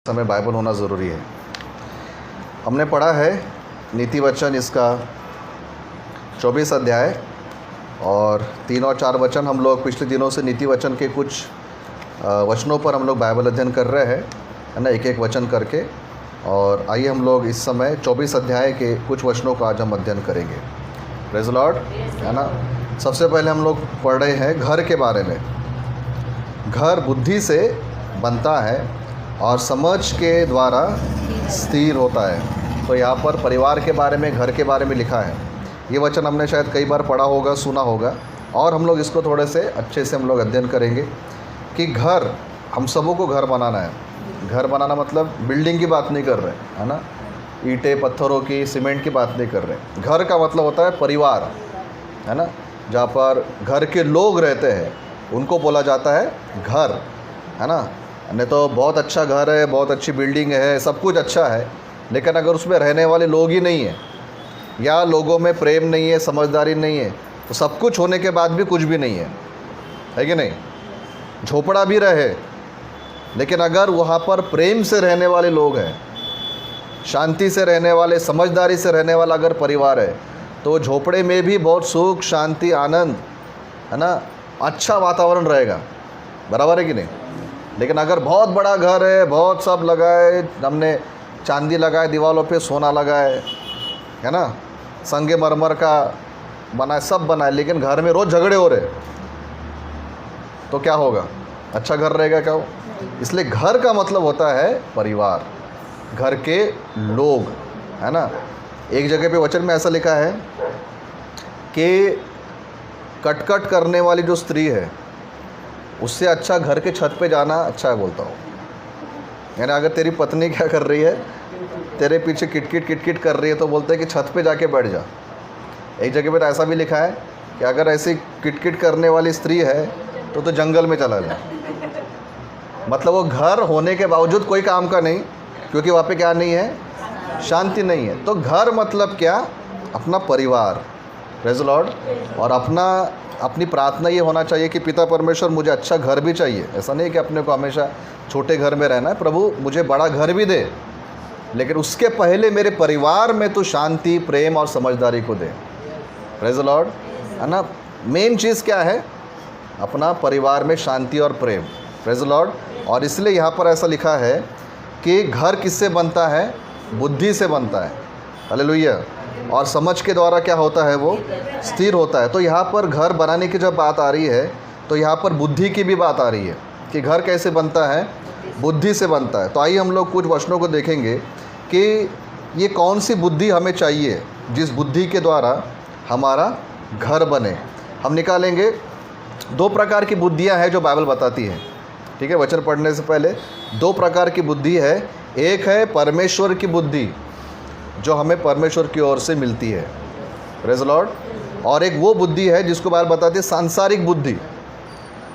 समय बाइबल होना ज़रूरी है। हमने पढ़ा है नीति वचन इसका 24 अध्याय और 3 और 4 वचन। हम लोग पिछले दिनों से नीति वचन के कुछ वचनों पर हम लोग बाइबल अध्ययन कर रहे हैं, है ना, एक एक वचन करके। और आइए हम लोग इस समय 24 अध्याय के कुछ वचनों का आज हम अध्ययन करेंगे। प्रेज़ द लॉर्ड, है ना। सबसे पहले हम लोग पढ़ रहे हैं घर के बारे में। घर बुद्धि से बनता है और समझ के द्वारा स्थिर होता है। तो यहाँ पर परिवार के बारे में, घर के बारे में लिखा है। ये वचन हमने शायद कई बार पढ़ा होगा, सुना होगा, और हम लोग इसको थोड़े से अच्छे से हम लोग अध्ययन करेंगे कि घर, हम सबों को घर बनाना है। घर बनाना मतलब बिल्डिंग की बात नहीं कर रहे, है ना, ईंटें पत्थरों की, सीमेंट की बात नहीं कर रहे। घर का मतलब होता है परिवार, है ना, जहाँ पर घर के लोग रहते हैं उनको बोला जाता है घर, है ना। नहीं तो बहुत अच्छा घर है, बहुत अच्छी बिल्डिंग है, सब कुछ अच्छा है, लेकिन अगर उसमें रहने वाले लोग ही नहीं हैं या लोगों में प्रेम नहीं है, समझदारी नहीं है, तो सब कुछ होने के बाद भी कुछ भी नहीं है कि नहीं। झोपड़ा भी रहे, लेकिन अगर वहाँ पर प्रेम से रहने वाले लोग हैं, शांति से रहने वाले, समझदारी से रहने वाला अगर परिवार है, तो झोपड़े में भी बहुत सुख, शांति, आनंद, है ना, अच्छा वातावरण रहेगा। बराबर है कि नहीं। लेकिन अगर बहुत बड़ा घर है, बहुत सब लगाए, हमने चांदी लगाए दीवारों पे, सोना लगाए, है ना, संगमरमर का बनाए, सब बनाए, लेकिन घर में रोज़ झगड़े हो रहे, तो क्या होगा? अच्छा घर रहेगा क्या? इसलिए घर का मतलब होता है परिवार, घर के लोग, है ना। एक जगह पे वचन में ऐसा लिखा है कि कटकट करने वाली जो स्त्री है, उससे अच्छा घर के छत पे जाना अच्छा है, बोलता हूँ। यानी अगर तेरी पत्नी क्या कर रही है, तेरे पीछे किटकिट किटकिट कर रही है, तो बोलते हैं कि छत पे जाके बैठ जा। एक जगह पे ऐसा भी लिखा है कि अगर ऐसी किटकिट करने वाली स्त्री है तो जंगल में चला जा। मतलब वो घर होने के बावजूद कोई काम का नहीं, क्योंकि वहाँ पे क्या नहीं है, शांति नहीं है। तो घर मतलब क्या? अपना परिवार। Praise the Lord. और अपनी प्रार्थना ये होना चाहिए कि पिता परमेश्वर, मुझे अच्छा घर भी चाहिए। ऐसा नहीं कि अपने को हमेशा छोटे घर में रहना है, प्रभु मुझे बड़ा घर भी दे, लेकिन उसके पहले मेरे परिवार में तो शांति, प्रेम और समझदारी को दे। प्रेज़ द लॉर्ड, है ना। मेन चीज़ क्या है? अपना परिवार में शांति और प्रेम। Praise the Lord. और इसलिए यहाँ पर ऐसा लिखा है कि घर किससे बनता है? बुद्धि से बनता है। हालेलुया। और समझ के द्वारा क्या होता है? वो स्थिर होता है। तो यहाँ पर घर बनाने की जब बात आ रही है, तो यहाँ पर बुद्धि की भी बात आ रही है कि घर कैसे बनता है? बुद्धि से बनता है। तो आइए हम लोग कुछ वचनों को देखेंगे कि ये कौन सी बुद्धि हमें चाहिए, जिस बुद्धि के द्वारा हमारा घर बने। हम निकालेंगे 2 प्रकार की बुद्धियाँ हैं जो बाइबल बताती है। ठीक है, वचन पढ़ने से पहले 2 प्रकार की बुद्धि है। एक है परमेश्वर की बुद्धि, जो हमें परमेश्वर की ओर से मिलती है। Praise the Lord. और एक वो बुद्धि है जिसको बाइबल बताती है सांसारिक बुद्धि।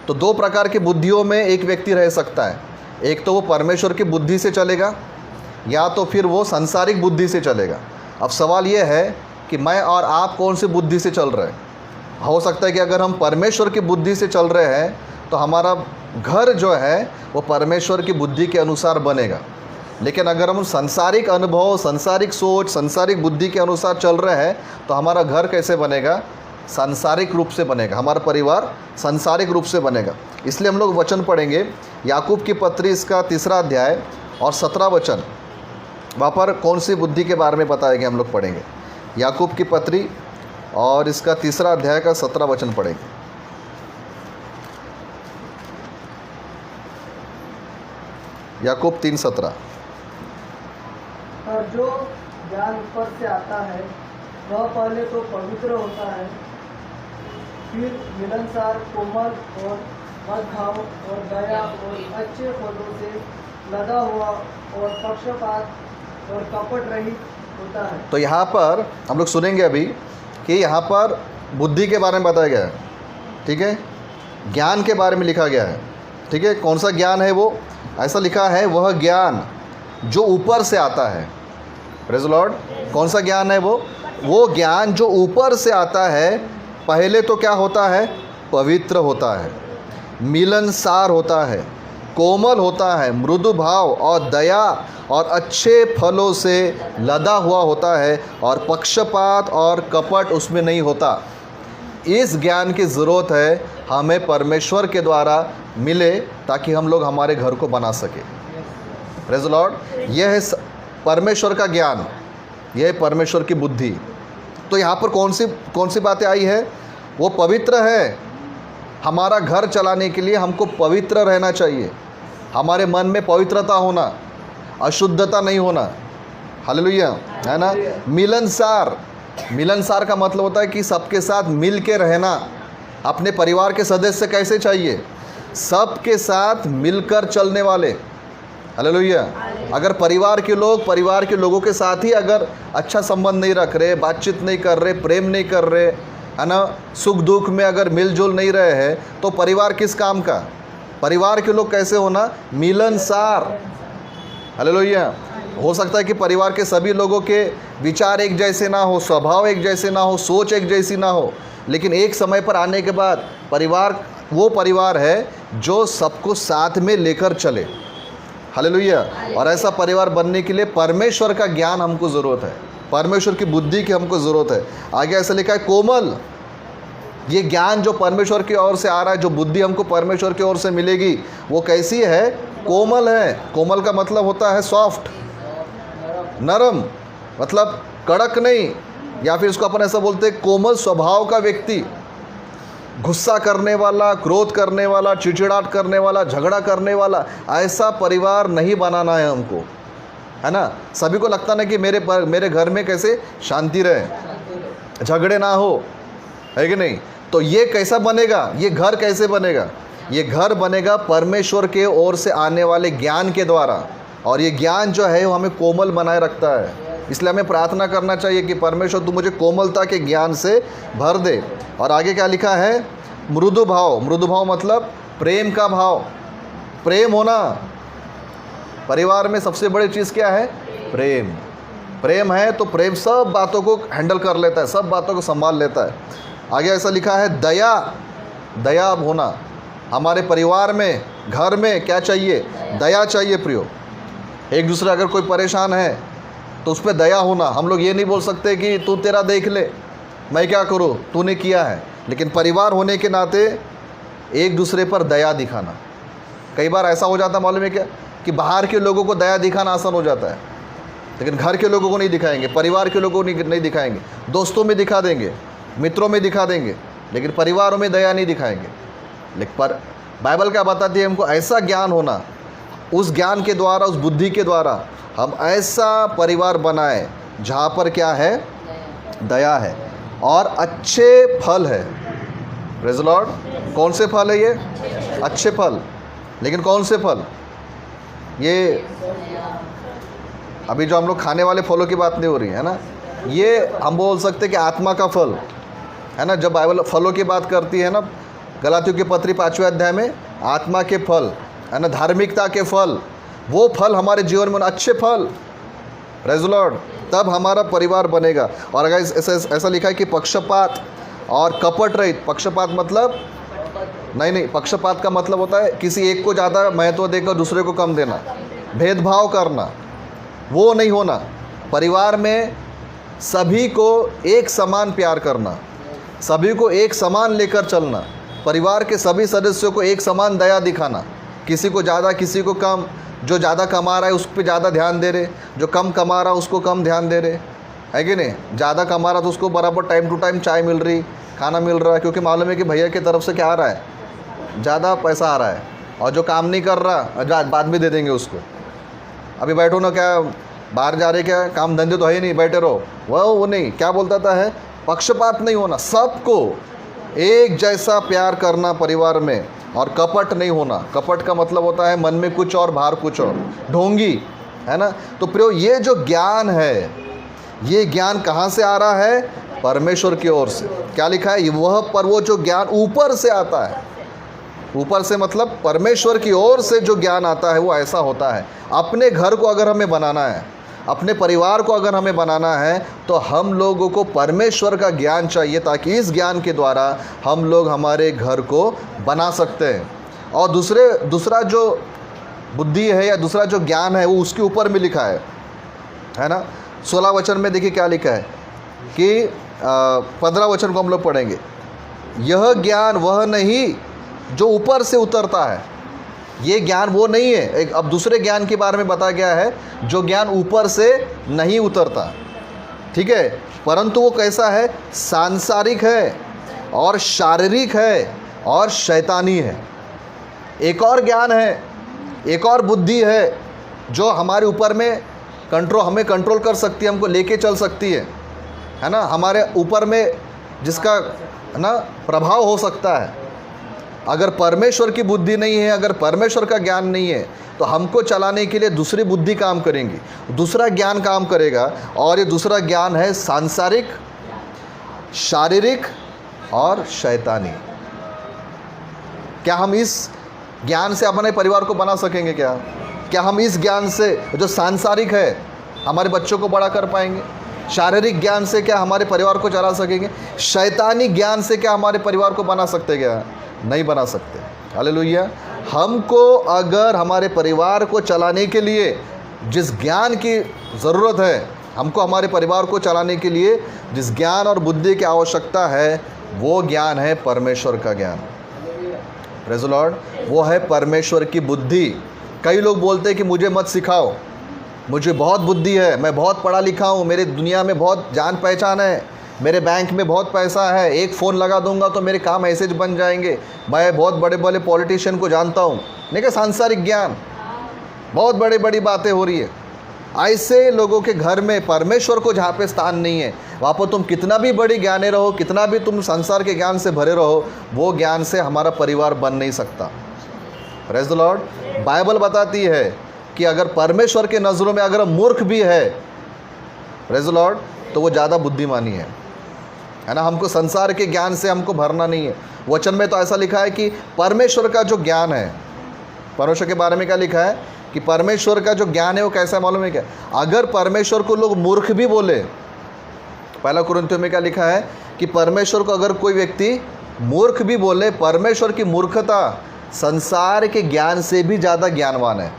तो 2 प्रकार की बुद्धियों में एक व्यक्ति रह सकता है। एक तो वो परमेश्वर की बुद्धि से चलेगा, या तो फिर वो सांसारिक बुद्धि से चलेगा। अब सवाल ये है कि मैं और आप कौन सी बुद्धि से चल रहे हैं। हो सकता है कि अगर हम परमेश्वर की बुद्धि से चल रहे हैं तो हमारा घर जो है वो परमेश्वर की बुद्धि के अनुसार बनेगा। लेकिन अगर हम सांसारिक अनुभव, सांसारिक सोच, सांसारिक बुद्धि के अनुसार चल रहे हैं तो हमारा घर कैसे बनेगा? सांसारिक रूप से बनेगा। हमारा परिवार सांसारिक रूप से बनेगा। इसलिए हम लोग वचन पढ़ेंगे याकूब की पत्री इसका 3 अध्याय और 17 वचन। वहाँ पर कौन सी बुद्धि के बारे में बताएंगे हम लोग पढ़ेंगे। याकूब की पत्री और इसका 3 अध्याय का 17 वचन पढ़ेंगे। याकूब 3:17। और जो ज्ञान ऊपर से आता है वह पहले तो पवित्र होता है, फिर मिलनसार, कोमल और मधुभाव और दया और अच्छे फलों से लदा हुआ और पक्षपात और कपट रहित होता है। तो यहाँ पर हम लोग सुनेंगे अभी कि यहाँ पर बुद्धि के बारे में बताया गया है। ठीक है, ज्ञान के बारे में लिखा गया है। ठीक है, कौन सा ज्ञान है वो? ऐसा लिखा है, वह ज्ञान जो ऊपर से आता है। Praise the Lord. कौन सा ज्ञान है वो? वो ज्ञान जो ऊपर से आता है, पहले तो क्या होता है? पवित्र होता है, मिलनसार होता है, कोमल होता है, मृदु भाव और दया और अच्छे फलों से लदा हुआ होता है, और पक्षपात और कपट उसमें नहीं होता। इस ज्ञान की ज़रूरत है हमें परमेश्वर के द्वारा मिले, ताकि हम लोग हमारे घर को बना सके। Praise the Lord. यह है परमेश्वर का ज्ञान, यह है परमेश्वर की बुद्धि। तो यहाँ पर कौन सी बातें आई है? वो पवित्र है। हमारा घर चलाने के लिए हमको पवित्र रहना चाहिए, हमारे मन में पवित्रता होना, अशुद्धता नहीं होना। हालेलुया, है ना। मिलनसार का मतलब होता है कि सबके साथ मिल के रहना। अपने परिवार के सदस्य कैसे चाहिए? सबके साथ मिलकर चलने वाले। हालेलुया। अगर परिवार के लोगों के साथ ही अगर अच्छा संबंध नहीं रख रहे, बातचीत नहीं कर रहे, प्रेम नहीं कर रहे, है ना, सुख दुख में अगर मिलजुल नहीं रहे हैं, तो परिवार किस काम का? परिवार के लोग कैसे होना? मिलनसार। हालेलुया। हो सकता है कि परिवार के सभी लोगों के विचार एक जैसे ना हो, स्वभाव एक जैसे ना हो, सोच एक जैसी ना हो, लेकिन एक समय पर आने के बाद परिवार वो परिवार है जो सबको साथ में लेकर चले। हालेलुया। और ऐसा परिवार बनने के लिए परमेश्वर का ज्ञान हमको ज़रूरत है, परमेश्वर की बुद्धि की हमको ज़रूरत है। आगे ऐसा लिखा है कोमल। ये ज्ञान जो परमेश्वर की ओर से आ रहा है, जो बुद्धि हमको परमेश्वर की ओर से मिलेगी, वो कैसी है? कोमल है। कोमल का मतलब होता है सॉफ्ट, नरम, मतलब कड़क नहीं, या फिर इसको अपन ऐसा बोलते हैं कोमल स्वभाव का व्यक्ति। गुस्सा करने वाला, क्रोध करने वाला, चिड़चिड़ाहट करने वाला, झगड़ा करने वाला, ऐसा परिवार नहीं बनाना है हमको, है ना। सभी को लगता ना कि मेरे घर में कैसे शांति रहे, झगड़े ना हो, है कि नहीं। तो ये कैसा बनेगा? ये घर कैसे बनेगा? ये घर बनेगा परमेश्वर के ओर से आने वाले ज्ञान के द्वारा, और ये ज्ञान जो है वो हमें कोमल बनाए रखता है। इसलिए हमें प्रार्थना करना चाहिए कि परमेश्वर तू मुझे कोमलता के ज्ञान से भर दे। और आगे क्या लिखा है? मृदु भाव। मृदु भाव मतलब प्रेम का भाव, प्रेम होना। परिवार में सबसे बड़ी चीज़ क्या है? प्रेम। प्रेम है तो प्रेम सब बातों को हैंडल कर लेता है, सब बातों को संभाल लेता है। आगे ऐसा लिखा है दया। दया होना। हमारे परिवार में, घर में क्या चाहिए? दया चाहिए प्रियो। एक दूसरे अगर कोई परेशान है तो उस पर दया होना। हम लोग ये नहीं बोल सकते कि तू तेरा देख ले, मैं क्या करूँ, तूने किया है। लेकिन परिवार होने के नाते एक दूसरे पर दया दिखाना। कई बार ऐसा हो जाता, मालूम है क्या, कि बाहर के लोगों को दया दिखाना आसान हो जाता है, लेकिन घर के लोगों को नहीं दिखाएंगे, परिवार के लोगों को नहीं दिखाएंगे। दोस्तों में दिखा देंगे, मित्रों में दिखा देंगे, लेकिन परिवारों में दया नहीं दिखाएंगे। लेकिन पर बाइबल क्या बताती है हमको? ऐसा ज्ञान होना, उस ज्ञान के द्वारा, उस बुद्धि के द्वारा हम ऐसा परिवार बनाएं जहाँ पर क्या है? दया है और अच्छे फल है। Praise the Lord. कौन से फल है ये? अच्छे फल। लेकिन कौन से फल? ये अभी जो हम लोग खाने वाले फलों की बात नहीं हो रही है ना, ये हम बोल सकते हैं कि आत्मा का फल है ना। जब बाइबल फलों की बात करती है ना, गलातियों की पत्री 5वें अध्याय में, आत्मा के फल है ना, धार्मिकता के फल, वो फल हमारे जीवन में, अच्छे फल। Praise the Lord. तब हमारा परिवार बनेगा। और अगर ऐसा लिखा है कि पक्षपात और कपट रहित। पक्षपात मतलब नहीं, पक्षपात का मतलब होता है किसी एक को ज़्यादा महत्व देकर दूसरे को कम देना, भेदभाव करना, वो नहीं होना। परिवार में सभी को एक समान प्यार करना, सभी को एक समान लेकर चलना, परिवार के सभी सदस्यों को एक समान दया दिखाना, किसी को ज़्यादा किसी को कम। जो ज़्यादा कमा रहा है उस पर ज़्यादा ध्यान दे रहे, जो कम कमा रहा है उसको कम ध्यान दे रहे, है कि नहीं। ज़्यादा कमा रहा तो उसको बराबर टाइम टू टाइम चाय मिल रही, खाना मिल रहा है, क्योंकि मालूम है कि भैया की तरफ से क्या आ रहा है? ज़्यादा पैसा आ रहा है। और जो काम नहीं कर रहा बाद में दे देंगे उसको। अभी बैठो ना, क्या बाहर जा रहे, क्या काम धंधे तो है ही नहीं, बैठे रहो, वो नहीं। क्या बोलता है? पक्षपात नहीं होना, सबको एक जैसा प्यार करना परिवार में, और कपट नहीं होना। कपट का मतलब होता है मन में कुछ और बाहर कुछ और, ढोंगी, है ना। तो प्रियो, ये जो ज्ञान है, ये ज्ञान कहाँ से आ रहा है? परमेश्वर की ओर से। क्या लिखा है? वो जो ज्ञान ऊपर से आता है, ऊपर से मतलब परमेश्वर की ओर से जो ज्ञान आता है वो ऐसा होता है। अपने घर को अगर हमें बनाना है, अपने परिवार को अगर हमें बनाना है, तो हम लोगों को परमेश्वर का ज्ञान चाहिए, ताकि इस ज्ञान के द्वारा हम लोग हमारे घर को बना सकते हैं। और दूसरा जो बुद्धि है या दूसरा जो ज्ञान है वो उसके ऊपर में लिखा है ना। 16 वचन में देखिए क्या लिखा है कि 15 वचन को हम लोग पढ़ेंगे। यह ज्ञान वह नहीं जो ऊपर से उतरता है, ये ज्ञान वो नहीं है। एक अब दूसरे ज्ञान के बारे में बताया गया है जो ज्ञान ऊपर से नहीं उतरता, ठीक है, परंतु वो कैसा है, सांसारिक है और शारीरिक है और शैतानी है। एक और ज्ञान है, एक और बुद्धि है जो हमारे ऊपर में हमें कंट्रोल कर सकती है, हमको लेके चल सकती है ना, हमारे ऊपर में जिसका ना प्रभाव हो सकता है। अगर परमेश्वर की बुद्धि नहीं है, अगर परमेश्वर का ज्ञान नहीं है, तो हमको चलाने के लिए दूसरी बुद्धि काम करेंगी, दूसरा ज्ञान काम करेगा, और ये दूसरा ज्ञान है सांसारिक, शारीरिक और शैतानी। क्या हम इस ज्ञान से अपने परिवार को बना सकेंगे? क्या हम इस ज्ञान से जो सांसारिक है हमारे बच्चों को बड़ा कर पाएंगे? शारीरिक ज्ञान से क्या हमारे परिवार को चला सकेंगे? शैतानी ज्ञान से क्या हमारे परिवार को बना सकते? क्या नहीं बना सकते। हालेलुया। हमको अगर हमारे परिवार को चलाने के लिए जिस ज्ञान की ज़रूरत है, हमको हमारे परिवार को चलाने के लिए जिस ज्ञान और बुद्धि की आवश्यकता है, वो ज्ञान है परमेश्वर का ज्ञान। Praise the Lord. वो है परमेश्वर की बुद्धि। कई लोग बोलते हैं कि मुझे मत सिखाओ, मुझे बहुत बुद्धि है, मैं बहुत पढ़ा लिखा हूँ, मेरी दुनिया में बहुत जान पहचान है, मेरे बैंक में बहुत पैसा है, एक फ़ोन लगा दूंगा तो मेरे काम ऐसे बन जाएंगे, मैं बहुत बड़े बड़े पॉलिटिशियन को जानता हूँ। देखिए सांसारिक ज्ञान, बहुत बड़ी बड़ी बातें हो रही है। ऐसे लोगों के घर में परमेश्वर को जहाँ पे स्थान नहीं है, वहाँ पर तुम कितना भी बड़ी ज्ञानी रहो, कितना भी तुम संसार के ज्ञान से भरे रहो, वो ज्ञान से हमारा परिवार बन नहीं सकता। Praise the Lord. बाइबल बताती है कि अगर परमेश्वर के नज़रों में अगर मूर्ख भी है, प्रेज़ द लॉर्ड, तो वो ज़्यादा बुद्धिमानी है ना। हमको संसार के ज्ञान से हमको भरना नहीं है। वचन में तो ऐसा लिखा है कि परमेश्वर का जो ज्ञान है, परमेश्वर के बारे में क्या लिखा है कि परमेश्वर का जो ज्ञान है वो कैसा है मालूम है क्या? अगर परमेश्वर को लोग मूर्ख भी बोले, पहला कुरिन्थियों में क्या लिखा है कि परमेश्वर को अगर कोई व्यक्ति मूर्ख भी बोले, परमेश्वर की मूर्खता संसार के ज्ञान से भी ज़्यादा ज्ञानवान है।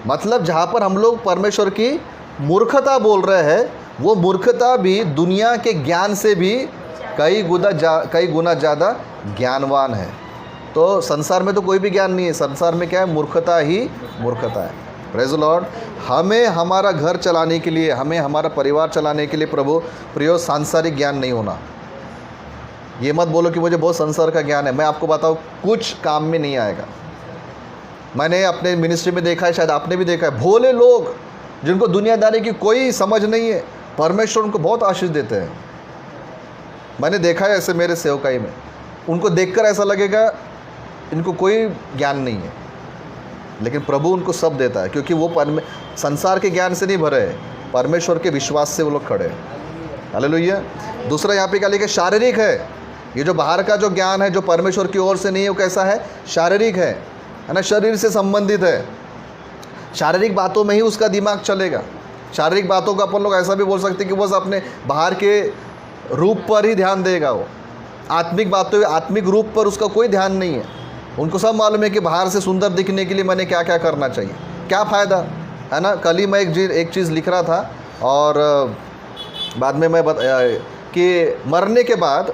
मतलब जहाँ पर हम लोग परमेश्वर की मूर्खता बोल रहे हैं, वो मूर्खता भी दुनिया के ज्ञान से भी कई गुना ज़्यादा ज्ञानवान है। तो संसार में तो कोई भी ज्ञान नहीं है, संसार में क्या है? मूर्खता ही मूर्खता है। Praise the Lord. हमें हमारा घर चलाने के लिए, हमें हमारा परिवार चलाने के लिए प्रभु प्रियो सांसारिक ज्ञान नहीं होना। ये मत बोलो कि मुझे बहुत संसार का ज्ञान है। मैं आपको बताऊँ, कुछ काम में नहीं आएगा। मैंने अपने मिनिस्ट्री में देखा है, शायद आपने भी देखा है, भोले लोग जिनको दुनियादारी की कोई समझ नहीं है, परमेश्वर उनको बहुत आशीष देते हैं। मैंने देखा है ऐसे मेरे सेवकाई में, उनको देखकर ऐसा लगेगा इनको कोई ज्ञान नहीं है, लेकिन प्रभु उनको सब देता है, क्योंकि वो संसार के ज्ञान से नहीं भरे हैं, परमेश्वर के विश्वास से वो लोग खड़े हैं। हालेलुया। दूसरा यहाँ पे क्या लिखा है? शारीरिक है। ये जो बाहर का जो ज्ञान है, जो परमेश्वर की ओर से नहीं है, वो कैसा है? शारीरिक है ना, शरीर से संबंधित है। शारीरिक बातों में ही उसका दिमाग चलेगा। शारीरिक बातों को अपन लोग ऐसा भी बोल सकते हैं कि बस अपने बाहर के रूप पर ही ध्यान देगा। वो आत्मिक बातों, आत्मिक रूप पर उसका कोई ध्यान नहीं है। उनको सब मालूम है कि बाहर से सुंदर दिखने के लिए मैंने क्या क्या करना चाहिए, क्या फ़ायदा है ना। कल ही मैं एक चीज़ लिख रहा था, और बाद में मैं कि मरने के बाद,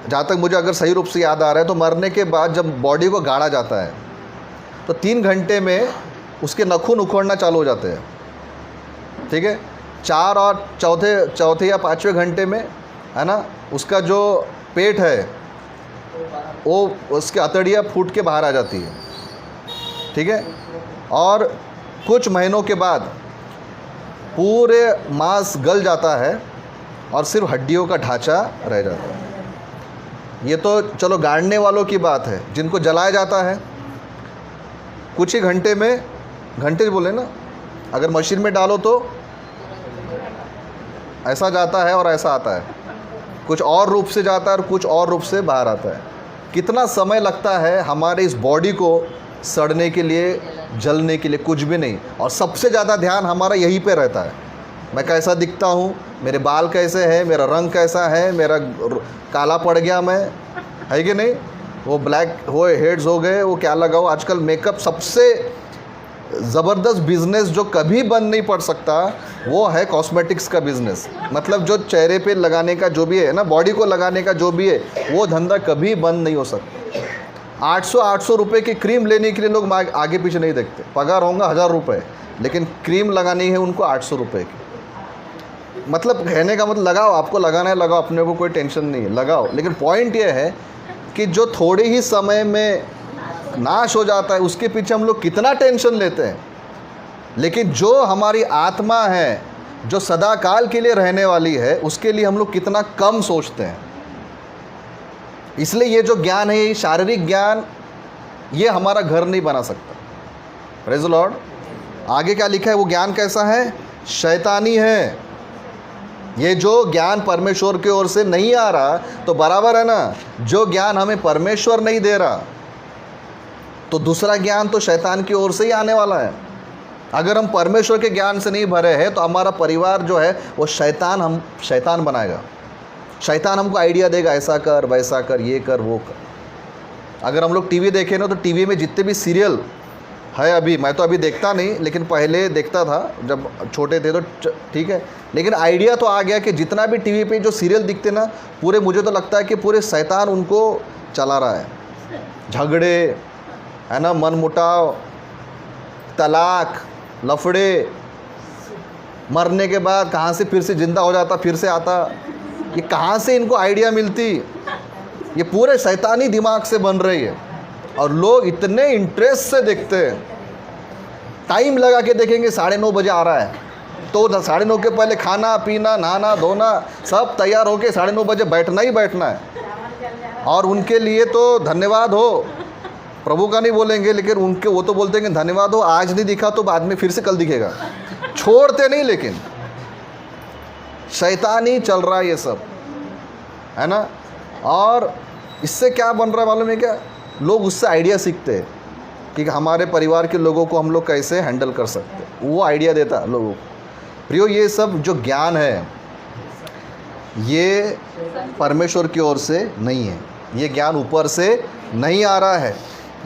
जहाँ तक मुझे अगर सही रूप से याद आ रहा है, तो मरने के बाद जब बॉडी को गाड़ा जाता है तो 3 घंटे में उसके नखून उखड़ना चालू हो जाते हैं, ठीक है। 4 और चौथे या 5वें घंटे में है ना, उसका जो पेट है वो उसके अतड़ियाँ फूट के बाहर आ जाती है, ठीक है। और कुछ महीनों के बाद पूरे मांस गल जाता है और सिर्फ हड्डियों का ढांचा रह जाता है। ये तो चलो गाड़ने वालों की बात है, जिनको जलाया जाता है कुछ ही घंटे में, घंटे बोले ना, अगर मशीन में डालो तो ऐसा जाता है और ऐसा आता है, कुछ और रूप से जाता है और कुछ और रूप से बाहर आता है। कितना समय लगता है हमारे इस बॉडी को सड़ने के लिए, जलने के लिए? कुछ भी नहीं। और सबसे ज़्यादा ध्यान हमारा यहीं पे रहता है, मैं कैसा दिखता हूँ, मेरे बाल कैसे हैं, मेरा रंग कैसा है, मेरा काला पड़ गया मैं, है कि नहीं, वो ब्लैक हो हेड्स हो गए, वो क्या लगाओ। आजकल मेकअप सबसे ज़बरदस्त बिजनेस जो कभी बंद नहीं पड़ सकता वो है कॉस्मेटिक्स का बिजनेस। मतलब जो चेहरे पे लगाने का जो भी है ना, बॉडी को लगाने का जो भी है, वो धंधा कभी बंद नहीं हो सकता। 800 रुपये की क्रीम लेने के लिए लोग आगे पीछे नहीं देखते। पगार होगा 1000 रुपये, लेकिन क्रीम लगानी है उनको 800 रुपये की। मतलब कहने का मतलब लगाओ, आपको लगाना है लगाओ, अपने को कोई टेंशन नहीं है, लगाओ। लेकिन पॉइंट ये है कि जो थोड़े ही समय में नाश हो जाता है उसके पीछे हम लोग कितना टेंशन लेते हैं। लेकिन जो हमारी आत्मा है, जो सदा काल के लिए रहने वाली है, उसके लिए हम लोग कितना कम सोचते हैं। इसलिए ये जो ज्ञान है, ये शारीरिक ज्ञान, ये हमारा घर नहीं बना सकता। Praise the Lord. आगे क्या लिखा है, वो ज्ञान कैसा है? शैतानी है। ये जो ज्ञान परमेश्वर की ओर से नहीं आ रहा तो बराबर है ना, जो ज्ञान हमें परमेश्वर नहीं दे रहा तो दूसरा ज्ञान तो शैतान की ओर से ही आने वाला है। अगर हम परमेश्वर के ज्ञान से नहीं भरे हैं तो हमारा परिवार जो है वो शैतान बनाएगा। शैतान हमको आइडिया देगा, ऐसा कर वैसा कर, ये कर वो कर। अगर हम लोग टीवी देखें ना तो टीवी में जितने भी सीरियल है, अभी मैं तो अभी देखता नहीं, लेकिन पहले देखता था जब छोटे थे तो ठीक है। लेकिन आइडिया तो आ गया कि जितना भी टीवी पे जो सीरियल दिखते ना, पूरे मुझे तो लगता है कि पूरे शैतान उनको चला रहा है। झगड़े है ना, मनमुटाव, तलाक, लफड़े, मरने के बाद कहाँ से फिर से जिंदा हो जाता, फिर से आता, ये कहाँ से इनको आइडिया मिलती? ये पूरे शैतानी दिमाग से बन रही है। और लोग इतने इंटरेस्ट से देखते हैं, टाइम लगा के देखेंगे 9:30 बजे आ रहा है तो 9:30 के पहले खाना पीना नहाना धोना सब तैयार होके 9:30 बजे बैठना ही बैठना है। और उनके लिए तो धन्यवाद हो, प्रभु का नहीं बोलेंगे, लेकिन उनके वो तो बोलते हैं कि धन्यवाद हो, आज नहीं दिखा तो बाद में फिर से कल दिखेगा, छोड़ते नहीं। लेकिन शैतानी चल रहा है ये सब, है ना। और इससे क्या बन रहा है मालूम है क्या? लोग उससे आइडिया सीखते हैं कि हमारे परिवार के लोगों को हम लोग कैसे हैंडल कर सकते हैं, वो आइडिया देता है लोगों को। प्रियो, ये सब जो ज्ञान है ये परमेश्वर की ओर से नहीं है, ये ज्ञान ऊपर से नहीं आ रहा है।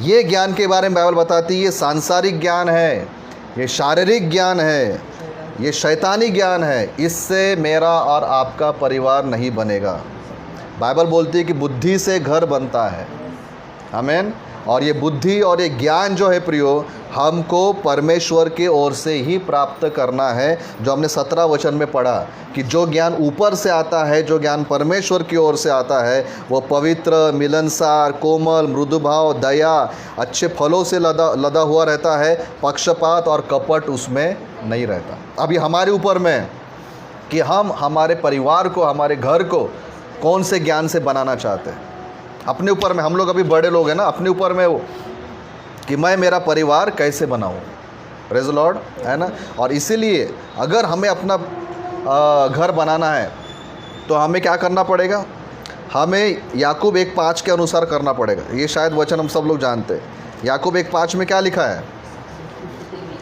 ये ज्ञान के बारे में बाइबल बताती है ये सांसारिक ज्ञान है, ये शारीरिक ज्ञान है, ये शैतानी ज्ञान है। इससे मेरा और आपका परिवार नहीं बनेगा। बाइबल बोलती है कि बुद्धि से घर बनता है। आमीन। और ये बुद्धि और ये ज्ञान जो है प्रियो, हमको परमेश्वर के ओर से ही प्राप्त करना है। जो हमने 17 वचन में पढ़ा कि जो ज्ञान ऊपर से आता है, जो ज्ञान परमेश्वर की ओर से आता है, वो पवित्र, मिलनसार, कोमल, मृदुभाव, दया, अच्छे फलों से लदा हुआ रहता है। पक्षपात और कपट उसमें नहीं रहता। अभी हमारे ऊपर में कि हम हमारे परिवार को, हमारे घर को कौन से ज्ञान से बनाना चाहते हैं। अपने ऊपर में, हम लोग अभी बड़े लोग हैं ना, अपने ऊपर में वो कि मैं मेरा परिवार कैसे बनाऊं। प्रेज़ द लॉर्ड, है ना। और इसीलिए अगर हमें अपना घर बनाना है तो हमें क्या करना पड़ेगा? हमें याकूब 1:5 के अनुसार करना पड़ेगा। ये शायद वचन हम सब लोग जानते हैं। याकूब 1:5 में क्या लिखा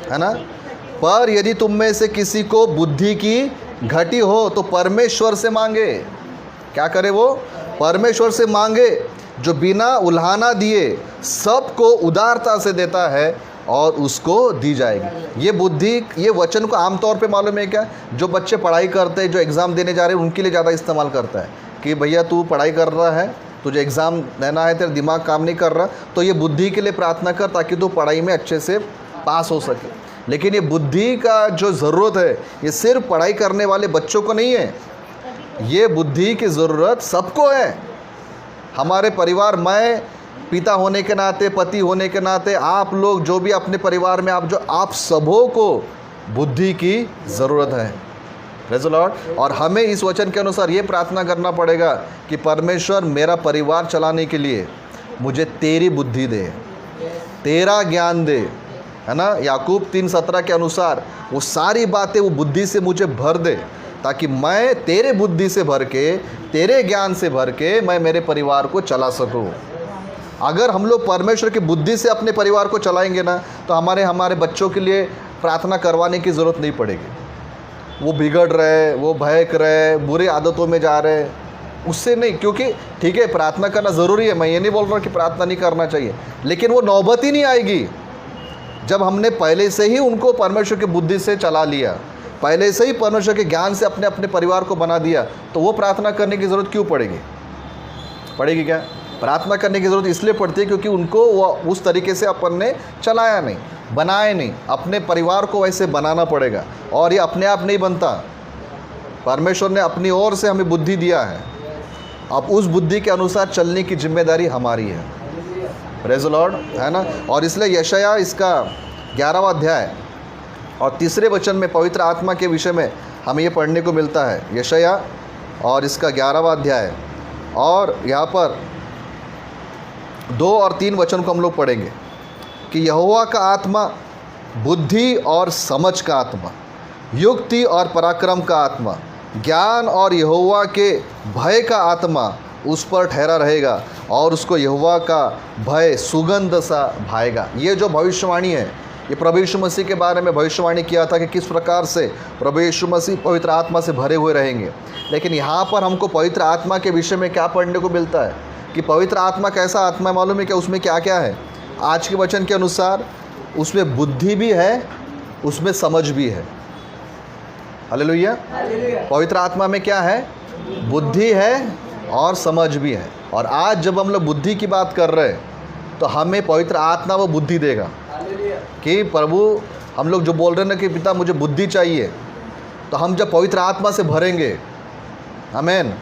है ना? पर यदि तुम में से किसी को बुद्धि की घटी हो तो परमेश्वर से मांगे। क्या करे वो? परमेश्वर से मांगे, जो बिना उल्हाना दिए सबको उदारता से देता है और उसको दी जाएगी। ये बुद्धि, ये वचन को आमतौर पे मालूम है क्या? जो बच्चे पढ़ाई करते हैं, जो एग्ज़ाम देने जा रहे हैं, उनके लिए ज़्यादा इस्तेमाल करता है कि भैया तू पढ़ाई कर रहा है, तुझे एग्ज़ाम देना है, तेरा दिमाग काम नहीं कर रहा, तो ये बुद्धि के लिए प्रार्थना कर ताकि तू पढ़ाई में अच्छे से पास हो सके। लेकिन ये बुद्धि का जो ज़रूरत है, ये सिर्फ पढ़ाई करने वाले बच्चों को नहीं है, ये बुद्धि की ज़रूरत सबको है। हमारे परिवार, मैं पिता होने के नाते, पति होने के नाते, आप लोग जो भी अपने परिवार में आप सबों को बुद्धि की ज़रूरत है। Praise the Lord. और हमें इस वचन के अनुसार ये प्रार्थना करना पड़ेगा कि परमेश्वर मेरा परिवार चलाने के लिए मुझे तेरी बुद्धि दे, तेरा ज्ञान दे, है ना। याकूब 3:17 के अनुसार वो सारी बातें, वो बुद्धि से मुझे भर दे ताकि मैं तेरे बुद्धि से भर के, तेरे ज्ञान से भर के मैं मेरे परिवार को चला सकूं। अगर हम लोग परमेश्वर की बुद्धि से अपने परिवार को चलाएंगे ना तो हमारे बच्चों के लिए प्रार्थना करवाने की ज़रूरत नहीं पड़ेगी। वो बिगड़ रहे, वो बहक रहे, बुरी आदतों में जा रहे, उससे नहीं, क्योंकि ठीक है प्रार्थना करना ज़रूरी है, मैं ये नहीं बोल रहा कि प्रार्थना नहीं करना चाहिए, लेकिन वो नौबत ही नहीं आएगी जब हमने पहले से ही उनको परमेश्वर की बुद्धि से चला लिया, पहले से ही परमेश्वर के ज्ञान से अपने अपने परिवार को बना दिया, तो वो प्रार्थना करने की ज़रूरत क्यों पड़ेगी क्या? प्रार्थना करने की ज़रूरत इसलिए पड़ती है क्योंकि उनको वो उस तरीके से अपन ने चलाया नहीं, बनाए नहीं। अपने परिवार को वैसे बनाना पड़ेगा, और ये अपने आप नहीं बनता, परमेश्वर ने अपनी ओर से हमें बुद्धि दिया है, अब उस बुद्धि के अनुसार चलने की जिम्मेदारी हमारी है। प्रेज़ द लॉर्ड, है ना। और इसलिए यशाया इसका 11वां अध्याय और 3 वचन में पवित्र आत्मा के विषय में हमें ये पढ़ने को मिलता है। यशाया और इसका 11वां अध्याय, और यहाँ पर 2 और 3 वचन को हम लोग पढ़ेंगे कि यहोवा का आत्मा बुद्धि और समझ का आत्मा, युक्ति और पराक्रम का आत्मा, ज्ञान और यहोवा के भय का आत्मा उस पर ठहरा रहेगा, और उसको यहोवा का भय सुगंध सा भाएगा। ये जो भविष्यवाणी है, ये प्रभु यीशु मसीह के बारे में भविष्यवाणी किया था कि किस प्रकार से प्रभु यीशु मसीह पवित्र आत्मा से भरे हुए रहेंगे। लेकिन यहाँ पर हमको पवित्र आत्मा के विषय में क्या पढ़ने को मिलता है कि पवित्र आत्मा कैसा आत्मा है मालूम है क्या? उसमें क्या क्या है? आज के वचन के अनुसार उसमें बुद्धि भी है, उसमें समझ भी है। हालेलुया। पवित्र आत्मा में क्या है? बुद्धि है और समझ भी है। और आज जब हम लोग बुद्धि की बात कर रहे हैं तो हमें पवित्र आत्मा वो बुद्धि देगा कि प्रभु, हम लोग जो बोल रहे हैं ना कि पिता मुझे बुद्धि चाहिए, तो हम जब पवित्र आत्मा से भरेंगे, आमीन,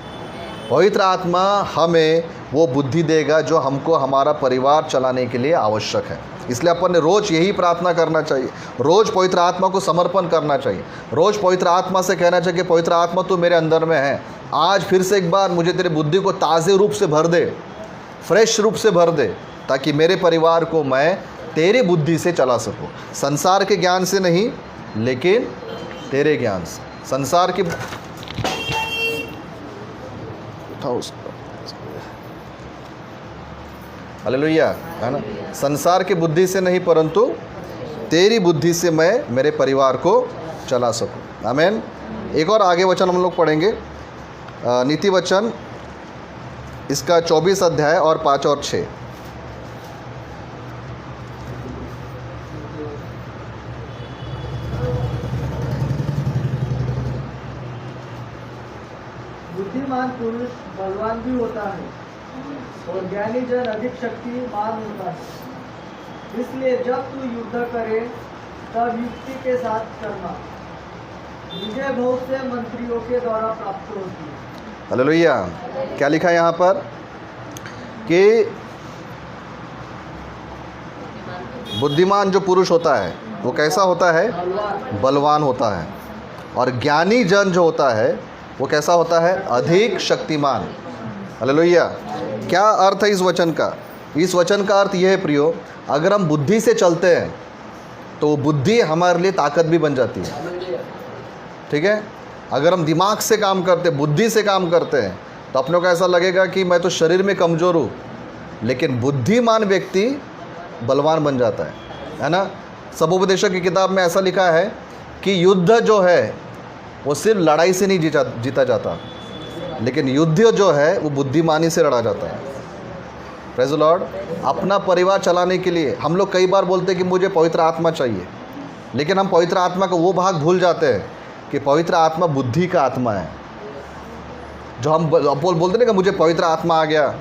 पवित्र आत्मा हमें वो बुद्धि देगा जो हमको हमारा परिवार चलाने के लिए आवश्यक है। इसलिए अपन ने रोज़ यही प्रार्थना करना चाहिए, रोज़ पवित्र आत्मा को समर्पण करना चाहिए, रोज़ पवित्र आत्मा से कहना चाहिए कि पवित्र आत्मा तो मेरे अंदर में है, आज फिर से एक बार मुझे तेरी बुद्धि को ताज़े रूप से भर दे, फ्रेश रूप से भर दे, ताकि मेरे परिवार को मैं तेरी बुद्धि से चला सकूं, संसार के ज्ञान से नहीं लेकिन तेरे ज्ञान से। संसार की हालेलुया, है ना। संसार की बुद्धि से नहीं परंतु तेरी बुद्धि से मैं मेरे परिवार को चला सकूं। आमीन। एक और आगे वचन हम लोग पढ़ेंगे, नीति वचन इसका 24 अध्याय और 5 और 6। बुद्धिमान पुरुष बलवान भी होता है और ज्ञानी जन अधिक शक्तिमान होता है। इसलिए जब तू युद्ध करे तब युक्ति के साथ करना, विजय बहुत से मंत्रियों के द्वारा प्राप्त होती है। हालेलुया। क्या लिखा है यहाँ पर कि बुद्धिमान जो पुरुष होता है वो कैसा होता है? बलवान होता है। और ज्ञानी जन जो होता है वो कैसा होता है? अधिक शक्तिमान। हालेलुया। क्या अर्थ है इस वचन का? इस वचन का अर्थ यह है प्रियो, अगर हम बुद्धि से चलते हैं तो बुद्धि हमारे लिए ताकत भी बन जाती है। ठीक है, अगर हम दिमाग से काम करते, बुद्धि से काम करते हैं, तो अपनों को ऐसा लगेगा कि मैं तो शरीर में कमज़ोर हूँ, लेकिन बुद्धिमान व्यक्ति बलवान बन जाता है ना। सबोपदेशक की किताब में ऐसा लिखा है कि युद्ध जो है वो सिर्फ लड़ाई से नहीं जीता जाता, लेकिन युद्ध जो है वो बुद्धिमानी से लड़ा जाता है। Praise the Lord. अपना परिवार चलाने के लिए हम लोग कई बार बोलते हैं कि मुझे पवित्र आत्मा चाहिए, लेकिन हम पवित्र आत्मा का वो भाग भूल जाते हैं कि पवित्र आत्मा बुद्धि का आत्मा है। जो हम बोलते हैं कि मुझे पवित्र आत्मा आ गया,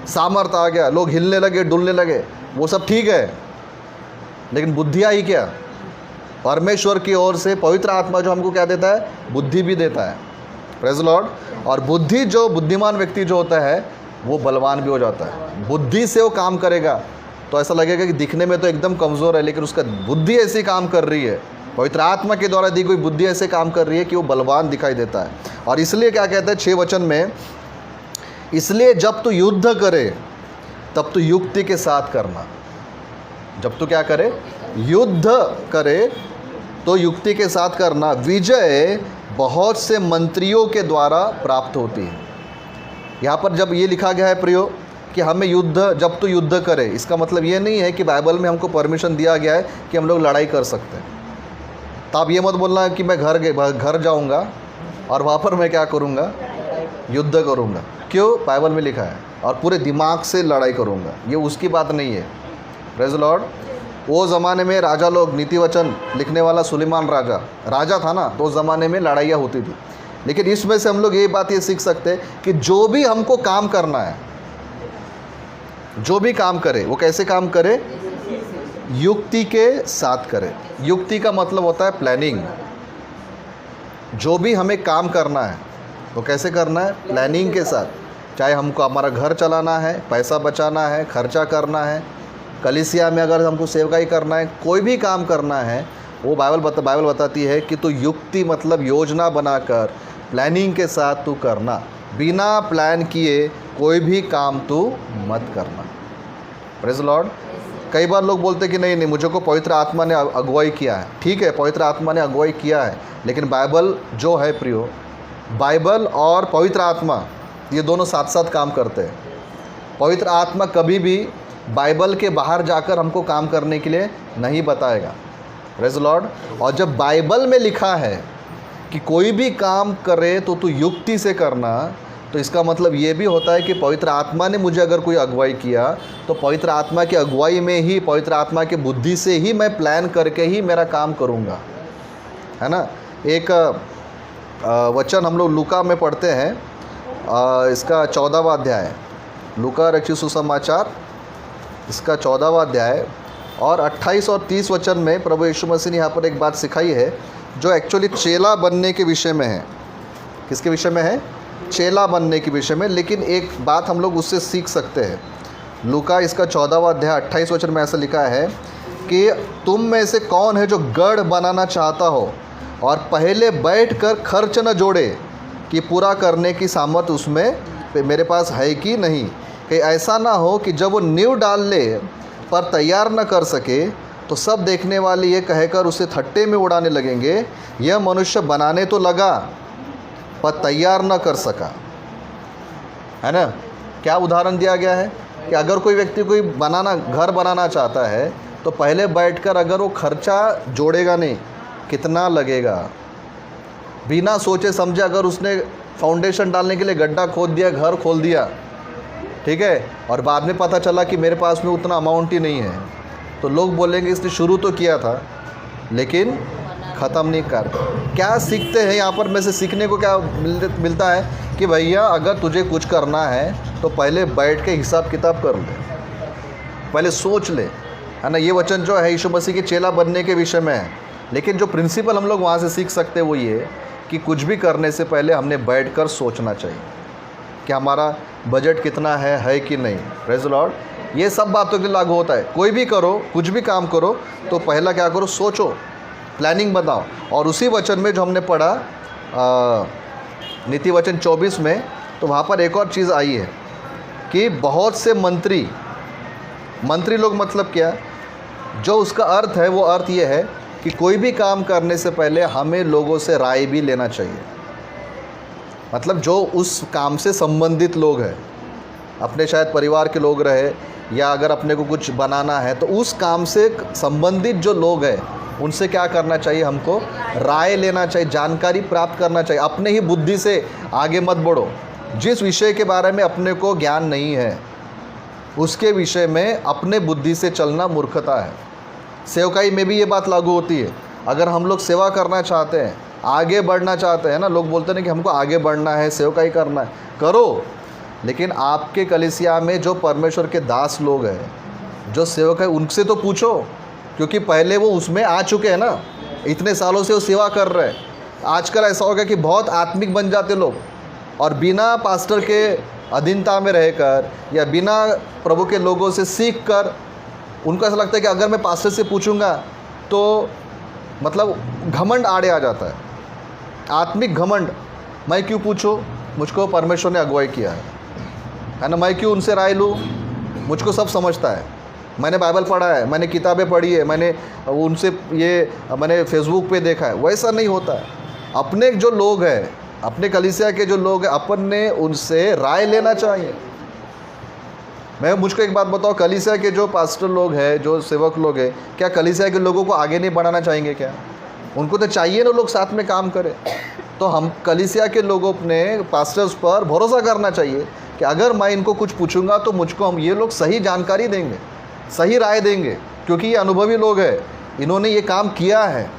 सामर्थ्य आ गया, लोग हिलने लगे, डुलने लगे, वो सब ठीक है, लेकिन बुद्धि आई क्या? परमेश्वर की ओर से पवित्र आत्मा जो हमको क्या देता है? बुद्धि भी देता है। Praise the Lord. और बुद्धि जो बुद्धिमान व्यक्ति जो होता है वो बलवान भी हो जाता है। बुद्धि से वो काम करेगा तो ऐसा लगेगा कि दिखने में तो एकदम कमज़ोर है, लेकिन उसका बुद्धि ऐसी काम कर रही है, पवित्र आत्मा के द्वारा दी गई बुद्धि ऐसे काम कर रही है कि वो बलवान दिखाई देता है। और इसलिए क्या कहते हैं 6 वचन में, इसलिए जब तू युद्ध करे तब तू युक्ति के साथ करना। जब तू क्या करे? युद्ध करे तो युक्ति के साथ करना, विजय बहुत से मंत्रियों के द्वारा प्राप्त होती है। यहाँ पर जब ये लिखा गया है प्रियो कि हमें युद्ध, जब तू युद्ध करे, इसका मतलब ये नहीं है कि बाइबल में हमको परमिशन दिया गया है कि हम लोग लड़ाई कर सकते हैं। तो आप ये मत बोलना कि मैं घर जाऊँगा और वहाँ पर मैं क्या करूँगा? युद्ध करूँगा। क्यों? बाइबल में लिखा है। और पूरे दिमाग से लड़ाई करूँगा, ये उसकी बात नहीं है। Praise the Lord. वो ज़माने में राजा लोग, नीति वचन लिखने वाला सुलेमान राजा था ना, तो उस ज़माने में लड़ाइयाँ होती थी। लेकिन इसमें से हम लोग ये बात ये सीख सकते हैं कि जो भी हमको काम करना है, जो भी काम करे वो कैसे काम करे? युक्ति के साथ करे। युक्ति का मतलब होता है प्लानिंग। जो भी हमें काम करना है वो कैसे करना है? प्लानिंग के साथ। चाहे हमको हमारा घर चलाना है, पैसा बचाना है, खर्चा करना है, कलीसिया में अगर हमको सेवकाई करना है, कोई भी काम करना है, वो बाइबल बताती है कि तू युक्ति मतलब योजना बनाकर प्लानिंग के साथ तू करना। बिना प्लान किए कोई भी काम तू मत करना। Praise the Lord. कई बार लोग बोलते हैं कि नहीं मुझे को पवित्र आत्मा ने अगुवाई किया है। ठीक है, पवित्र आत्मा ने अगुवाई किया है, लेकिन बाइबल जो है प्रियो, बाइबल और पवित्र आत्मा ये दोनों साथ साथ काम करते हैं। पवित्र आत्मा कभी भी बाइबल के बाहर जाकर हमको काम करने के लिए नहीं बताएगा। Praise the Lord. और जब बाइबल में लिखा है कि कोई भी काम करे तो तू युक्ति से करना, तो इसका मतलब ये भी होता है कि पवित्र आत्मा ने मुझे अगर कोई अगुवाई किया तो पवित्र आत्मा की अगुवाई में ही, पवित्र आत्मा के बुद्धि से ही मैं प्लान करके ही मेरा काम करूँगा, है ना। एक वचन हम लोग लूका में पढ़ते हैं, इसका 14वां अध्याय, लूका रचित सुसमाचार, इसका 14वां अध्याय और 28 और 30 वचन में प्रभु यीशु मसीह ने यहाँ पर एक बात सिखाई है जो एक्चुअली चेला बनने के विषय में है। किसके विषय में है? चेला बनने के विषय में। लेकिन एक बात हम लोग उससे सीख सकते हैं। लूका इसका 14वां अध्याय 28 वचन में ऐसा लिखा है कि तुम में से कौन है जो गढ़ बनाना चाहता हो और पहले बैठकर खर्च न जोड़े कि पूरा करने की सामर्थ उसमें मेरे पास है कि नहीं। कि ऐसा ना हो कि जब वो नींव डाल ले पर तैयार न कर सके तो सब देखने वाले ये कहकर उसे थट्टे में उड़ाने लगेंगे, यह मनुष्य बनाने तो लगा पर तैयार न कर सका। है ना। क्या उदाहरण दिया गया है कि अगर कोई व्यक्ति कोई घर बनाना चाहता है तो पहले बैठकर अगर वो खर्चा जोड़ेगा नहीं, कितना लगेगा, बिना सोचे समझे अगर उसने फाउंडेशन डालने के लिए गड्ढा खोद दिया, घर खोल दिया, ठीक है, और बाद में पता चला कि मेरे पास में उतना अमाउंट ही नहीं है, तो लोग बोलेंगे इसने शुरू तो किया था लेकिन ख़त्म नहीं कर। क्या सीखते हैं यहाँ पर? में से सीखने को क्या मिलता है कि भैया अगर तुझे कुछ करना है तो पहले बैठ के हिसाब किताब कर ले, पहले सोच ले, है ना। ये वचन जो है यीशु मसीह के चेला बनने के विषय में है। लेकिन जो प्रिंसिपल हम लोग वहाँ से सीख सकते हैं वो ये कि कुछ भी करने से पहले हमने बैठकर सोचना चाहिए कि हमारा बजट कितना है कि नहीं। Praise the Lord. ये सब बातों के लागू होता है। कोई भी करो, कुछ भी काम करो तो पहला क्या करो? सोचो, प्लानिंग बनाओ। और उसी वचन में जो हमने पढ़ा नीति वचन 24 में, तो वहाँ पर एक और चीज़ आई है कि बहुत से मंत्री लोग, मतलब क्या, जो उसका अर्थ है वो अर्थ ये है कि कोई भी काम करने से पहले हमें लोगों से राय भी लेना चाहिए। मतलब जो उस काम से संबंधित लोग हैं, अपने शायद परिवार के लोग रहे या अगर अपने को कुछ बनाना है तो उस काम से संबंधित जो लोग हैं उनसे क्या करना चाहिए? हमको राय लेना चाहिए, जानकारी प्राप्त करना चाहिए। अपने ही बुद्धि से आगे मत बढ़ो। जिस विषय के बारे में अपने को ज्ञान नहीं है उसके विषय में अपने बुद्धि से चलना मूर्खता है। सेवकाई में भी ये बात लागू होती है। अगर हम लोग सेवा करना चाहते हैं, आगे बढ़ना चाहते हैं ना, लोग बोलते हैं कि हमको आगे बढ़ना है, सेवकाई करना है, करो। लेकिन आपके कलीसिया में जो परमेश्वर के दास लोग हैं, जो सेवक है, उनसे तो पूछो, क्योंकि पहले वो उसमें आ चुके हैं ना, इतने सालों से वो सेवा कर रहे हैं। आजकल ऐसा हो गया कि बहुत आत्मिक बन जाते लोग और बिना पास्टर के अधीनता में रहकर या बिना प्रभु के लोगों से सीख कर उनको ऐसा लगता है कि अगर मैं पास्टर से पूछूंगा तो मतलब घमंड आड़े आ जाता है, आत्मिक घमंड। मैं क्यों पूछूं? मुझको परमेश्वर ने अगुवाई किया है ना। मैं क्यों उनसे राय लूँ? मुझको सब समझता है, मैंने बाइबल पढ़ा है, मैंने किताबें पढ़ी है, मैंने मैंने फेसबुक पे देखा है। वैसा नहीं होता है। अपने जो लोग हैं, अपने कलीसिया के जो लोग हैं, अपन ने उनसे राय लेना चाहिए। मुझको एक बात बताओ, कलीसिया के जो पास्टर लोग हैं, जो सेवक लोग हैं, क्या कलीसिया के लोगों को आगे नहीं बढ़ाना चाहेंगे क्या? उनको तो चाहिए ना लोग साथ में काम करें। तो हम कलीसिया के लोगों ने पास्टर्स पर भरोसा करना चाहिए कि अगर मैं इनको कुछ पूछूंगा तो मुझको हम ये लोग सही जानकारी देंगे, सही राय देंगे, क्योंकि ये अनुभवी लोग हैं, इन्होंने ये काम किया है।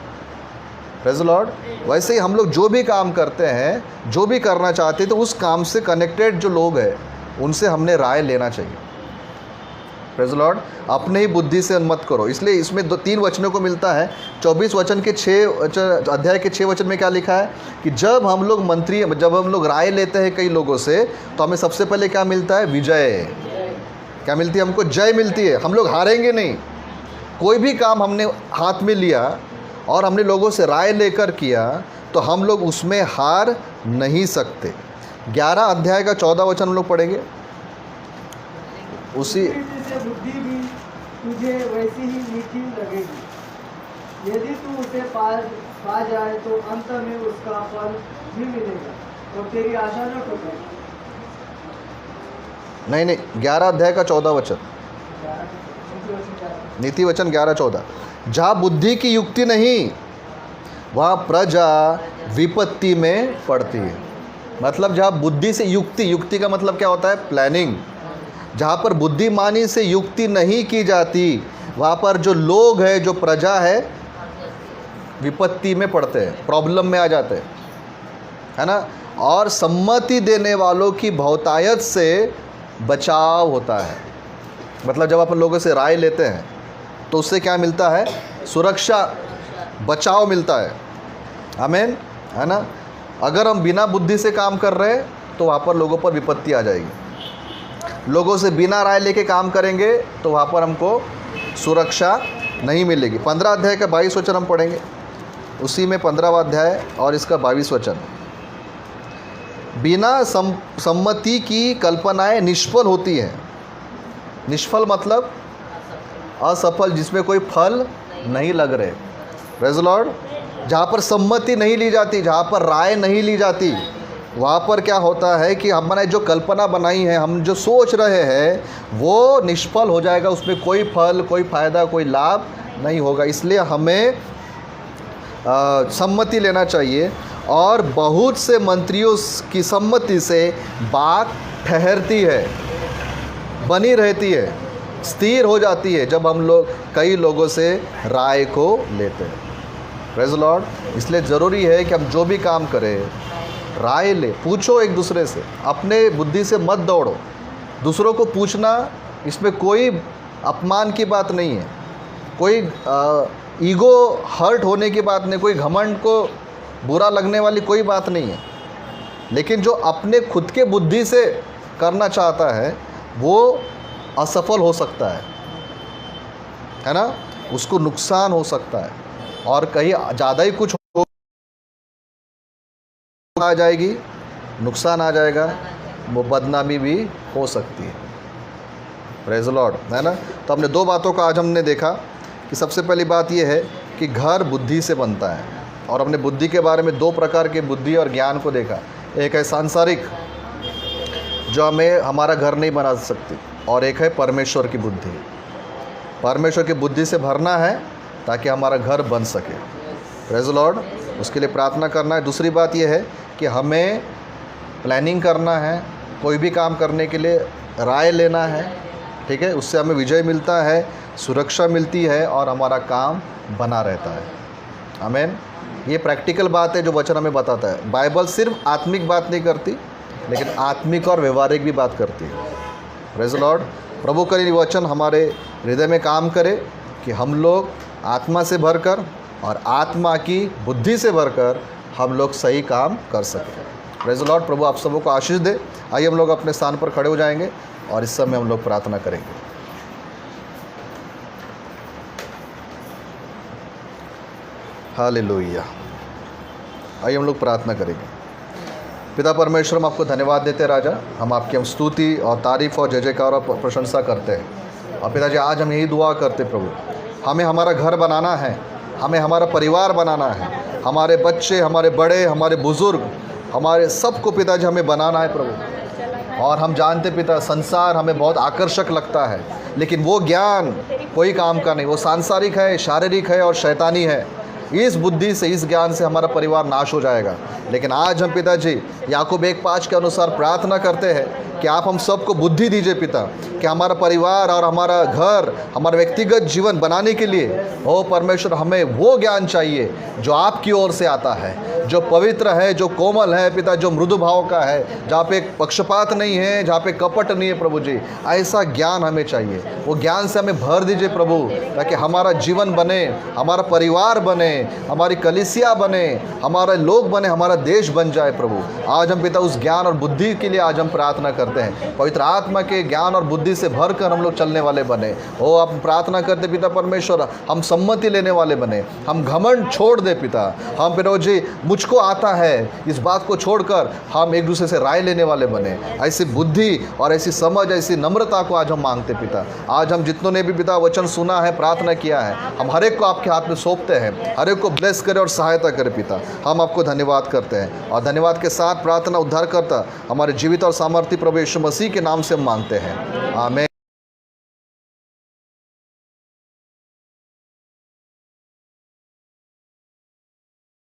Praise the Lord. वैसे ही हम लोग जो भी काम करते हैं, जो भी करना चाहते हैं, तो उस काम से कनेक्टेड जो लोग हैं उनसे हमने राय लेना चाहिए। Praise the Lord. अपने ही बुद्धि से मत करो। इसलिए इसमें 3 वचनों को मिलता है। 24 वचन के 6 अध्याय के 6 वचन में क्या लिखा है कि जब हम लोग राय लेते हैं कई लोगों से, तो हमें सबसे पहले क्या मिलता है? विजय। क्या मिलती है हमको? जय मिलती है। हम लोग हारेंगे नहीं। कोई भी काम हमने हाथ में लिया और हमने लोगों से राय लेकर किया तो हम लोग उसमें हार नहीं सकते। 11 अध्याय का 14 वचन हम लोग पढ़ेंगे। उसी से बुद्धि भी तुझे वैसी ही मीठी लगेगी। यदि तू उसे पा जाए तो अंत में उसका फल भी मिलेगा और तेरी आशा न टूटे। नहीं, 11 अध्याय का 14 वचन, नीति वचन 11-14। जहाँ बुद्धि की युक्ति नहीं वहाँ प्रजा विपत्ति में पड़ती है। मतलब जहाँ बुद्धि से युक्ति का मतलब क्या होता है? प्लानिंग। जहाँ पर बुद्धिमानी से युक्ति नहीं की जाती वहाँ पर जो लोग हैं, जो प्रजा है, विपत्ति में पड़ते हैं, प्रॉब्लम में आ जाते हैं, है ना। और सम्मति देने वालों की बहुतायत से बचाव होता है। मतलब जब अपन लोगों से राय लेते हैं तो उससे क्या मिलता है? सुरक्षा, बचाव मिलता है। आमीन, है ना। अगर हम बिना बुद्धि से काम कर रहे हैं तो वहाँ पर लोगों पर विपत्ति आ जाएगी। लोगों से बिना राय लेके काम करेंगे तो वहाँ पर हमको सुरक्षा नहीं मिलेगी। 15 अध्याय का 22 वचन हम पढ़ेंगे। उसी में 15वां अध्याय और इसका 22 वचन। बिना सम्मति की कल्पनाएं निष्फल होती हैं। निष्फल मतलब असफल, जिसमें कोई फल नहीं लग रहे। Praise the Lord. जहाँ पर सम्मति नहीं ली जाती, जहाँ पर राय नहीं ली जाती, वहाँ पर क्या होता है कि हमने जो कल्पना बनाई है, हम जो सोच रहे हैं वो निष्फल हो जाएगा। उसमें कोई फल, कोई फ़ायदा, कोई लाभ नहीं होगा। इसलिए हमें सम्मति लेना चाहिए। और बहुत से मंत्रियों की सम्मति से बात ठहरती है, बनी रहती है, स्थिर हो जाती है जब हम लोग कई लोगों से राय को लेते हैं। Praise the Lord. इसलिए ज़रूरी है कि हम जो भी काम करें राय ले, पूछो एक दूसरे से, अपने बुद्धि से मत दौड़ो। दूसरों को पूछना, इसमें कोई अपमान की बात नहीं है, कोई ईगो हर्ट होने की बात नहीं, कोई घमंड को बुरा लगने वाली कोई बात नहीं है। लेकिन जो अपने खुद के बुद्धि से करना चाहता है वो असफल हो सकता है ना। उसको नुकसान हो सकता है और कहीं ज़्यादा ही कुछ आ जाएगी, नुकसान आ जाएगा, वो बदनामी भी हो सकती है। प्रेज़ द लॉर्ड, है ना। तो हमने 2 बातों का आज हमने देखा कि सबसे पहली बात ये है कि घर बुद्धि से बनता है। और हमने बुद्धि के बारे में 2 प्रकार के बुद्धि और ज्ञान को देखा। एक है सांसारिक, जो हमें हमारा घर नहीं बना सकती, और एक है परमेश्वर की बुद्धि। परमेश्वर की बुद्धि से भरना है ताकि हमारा घर बन सके। Praise the Lord. उसके लिए प्रार्थना करना है। दूसरी बात यह है कि हमें प्लानिंग करना है, कोई भी काम करने के लिए राय लेना है, ठीक है। उससे हमें विजय मिलता है, सुरक्षा मिलती है और हमारा काम बना रहता है। आमीन। ये प्रैक्टिकल बात है जो वचन हमें बताता है। बाइबल सिर्फ आत्मिक बात नहीं करती, लेकिन आत्मिक और व्यवहारिक भी बात करती है। Praise the Lord. प्रभु का ये वचन हमारे हृदय में काम करे कि हम लोग आत्मा से भरकर और आत्मा की बुद्धि से भरकर हम लोग सही काम कर सकें। Praise the Lord. प्रभु आप सबों को आशीष दे। आइए हम लोग अपने स्थान पर खड़े हो जाएंगे और इस समय हम लोग प्रार्थना करेंगे। हालेलुया। आइए हम लोग प्रार्थना करेंगे। पिता परमेश्वर, हम आपको धन्यवाद देते हैं राजा। हम आपकी हम स्तुति और तारीफ़ और जय जयकार और प्रशंसा करते हैं। और पिताजी आज हम यही दुआ करते प्रभु, हमें हमारा घर बनाना है, हमें हमारा परिवार बनाना है, हमारे बच्चे, हमारे बड़े, हमारे बुज़ुर्ग, हमारे सबको पिताजी हमें बनाना है प्रभु। और हम जानते पिता, संसार हमें बहुत आकर्षक लगता है, लेकिन वो ज्ञान कोई काम का नहीं, वो सांसारिक है, शारीरिक है और शैतानी है। इस बुद्धि से, इस ज्ञान से हमारा परिवार नाश हो जाएगा। लेकिन आज हम पिताजी याकूब 1:5 के अनुसार प्रार्थना करते हैं कि आप हम सबको बुद्धि दीजिए पिता, कि हमारा परिवार और हमारा घर, हमारा व्यक्तिगत जीवन बनाने के लिए ओ परमेश्वर हमें वो ज्ञान चाहिए जो आपकी ओर से आता है, जो पवित्र है, जो कोमल है पिता, जो मृदु भाव का है, जहाँ पे पक्षपात नहीं है, जहाँ पे कपट नहीं है प्रभु जी। ऐसा ज्ञान हमें चाहिए, वो ज्ञान से हमें भर दीजिए प्रभु, ताकि हमारा जीवन बने, हमारा परिवार बने, हमारी कलीसिया बने, हमारे लोग बने, हमारा देश बन जाए प्रभु। आज हम पिता उस ज्ञान और बुद्धि के लिए आज हम प्रार्थना करते हैं, पवित्र आत्मा के ज्ञान और बुद्धि से भरकर हम लोग चलने वाले बने। ओ आप प्रार्थना करते पिता परमेश्वर, हम सम्मति लेने वाले बने, हम घमंड छोड़ दे पिता। हम पिता जी मुझको आता है इस बात को छोड़कर हम एक दूसरे से राय लेने वाले बने। ऐसी बुद्धि और ऐसी समझ, ऐसी नम्रता को आज हम मांगते पिता। आज हम जितनों ने भी पिता वचन सुना है, प्रार्थना किया है, हम हर एक को आपके हाथ में सौंपते हैं। हर एक को ब्लेस करे और सहायता करे पिता। हम आपको धन्यवाद करते हैं और धन्यवाद के साथ प्रार्थना उद्धार करता हमारे जीवित और सामर्थ्य प्रभु यीशु मसीह के नाम से हम मांगते हैं, आमीन।